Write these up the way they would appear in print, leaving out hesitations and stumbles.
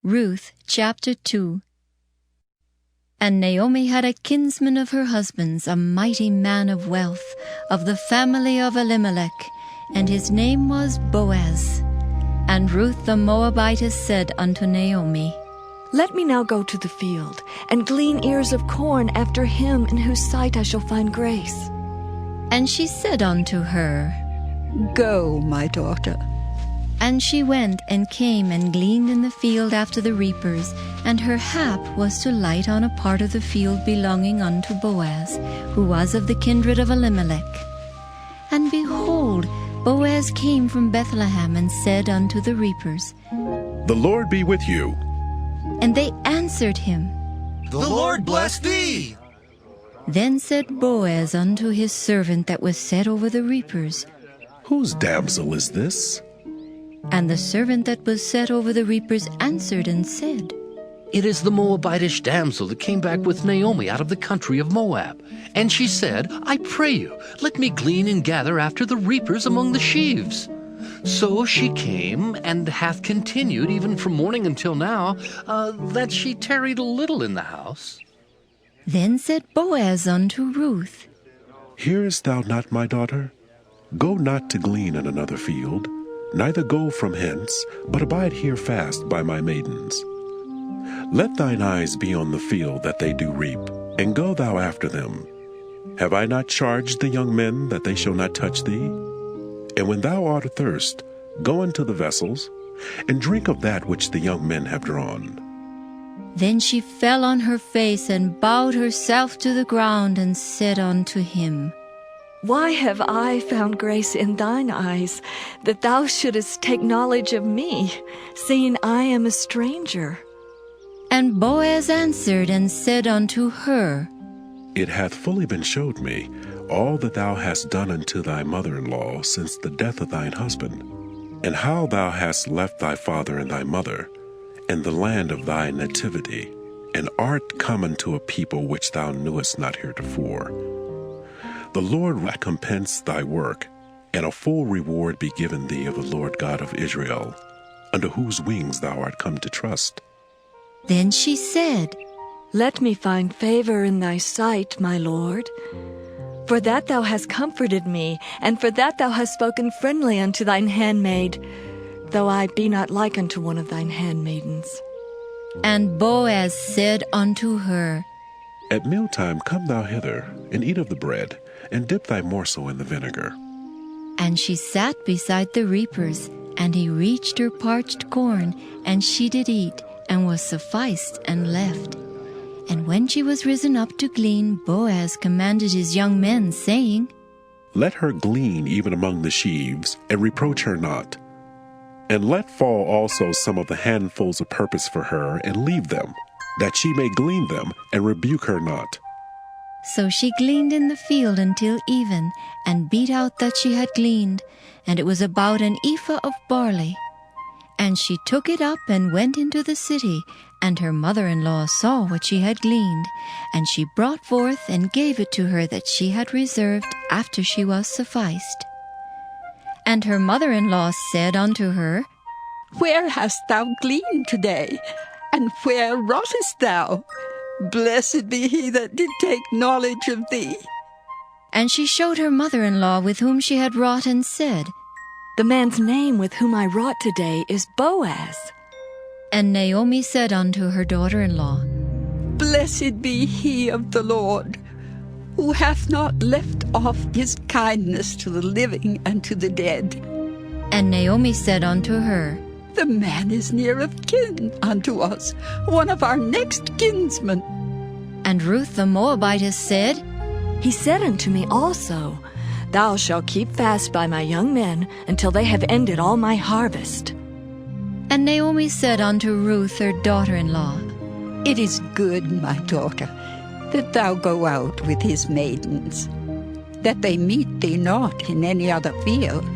Ruth chapter 2. And Naomi had a kinsman of her husband's, a mighty man of wealth, of the family of Elimelech, and his name was Boaz. And Ruth the Moabitess said unto Naomi, Let me now go to the field, and glean ears of corn after him in whose sight I shall find grace. And she said unto her, Go, my daughter. And she went and came and gleaned in the field after the reapers, and her hap was to light on a part of the field belonging unto Boaz, who was of the kindred of Elimelech. And behold, Boaz came from Bethlehem and said unto the reapers, The Lord be with you. And they answered him, The Lord bless thee. Then said Boaz unto his servant that was set over the reapers, Whose damsel is this? And the servant that was set over the reapers answered and said, It is the Moabitish damsel that came back with Naomi out of the country of Moab. And she said, I pray you, let me glean and gather after the reapers among the sheaves. So she came, and hath continued even from morning until now, that she tarried a little in the house. Then said Boaz unto Ruth, Hearest thou not, my daughter? Go not to glean in another field, neither go from hence, but abide here fast by my maidens. Let thine eyes be on the field that they do reap, and go thou after them. Have I not charged the young men that they shall not touch thee? And when thou art athirst, go unto the vessels, and drink of that which the young men have drawn. Then she fell on her face and bowed herself to the ground and said unto him, Why have I found grace in thine eyes, that thou shouldest take knowledge of me, seeing I am a stranger? And Boaz answered and said unto her, It hath fully been showed me all that thou hast done unto thy mother-in-law since the death of thine husband, and how thou hast left thy father and thy mother, and the land of thy nativity, and art come unto a people which thou knewest not heretofore. The Lord recompense thy work, and a full reward be given thee of the Lord God of Israel, under whose wings thou art come to trust. Then she said, Let me find favor in thy sight, my Lord. For that thou hast comforted me, and for that thou hast spoken friendly unto thine handmaid, though I be not like unto one of thine handmaidens. And Boaz said unto her, At mealtime come thou hither, and eat of the bread, and dip thy morsel in the vinegar. And she sat beside the reapers, and he reached her parched corn, and she did eat, and was sufficed, and left. And when she was risen up to glean, Boaz commanded his young men, saying, Let her glean even among the sheaves, and reproach her not. And let fall also some of the handfuls of purpose for her, and leave them, that she may glean them, and rebuke her not. So she gleaned in the field until even, and beat out that she had gleaned, and it was about an ephah of barley. And she took it up and went into the city, and her mother-in-law saw what she had gleaned, and she brought forth and gave it to her that she had reserved after she was sufficed. And her mother-in-law said unto her, Where hast thou gleaned today? And where wroughtest thou? Blessed be he that did take knowledge of thee. And she showed her mother-in-law with whom she had wrought, and said, The man's name with whom I wrought today is Boaz. And Naomi said unto her daughter-in-law, Blessed be he of the Lord, who hath not left off his kindness to the living and to the dead. And Naomi said unto her, The man is near of kin unto us, one of our next kinsmen. And Ruth the Moabitess said, He said unto me also, Thou shalt keep fast by my young men until they have ended all my harvest. And Naomi said unto Ruth her daughter-in-law, It is good, my daughter, that thou go out with his maidens, that they meet thee not in any other field.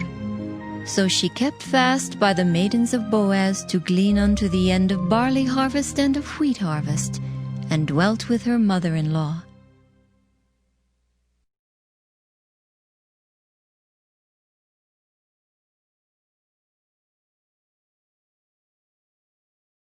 So she kept fast by the maidens of Boaz to glean unto the end of barley harvest and of wheat harvest, and dwelt with her mother-in-law.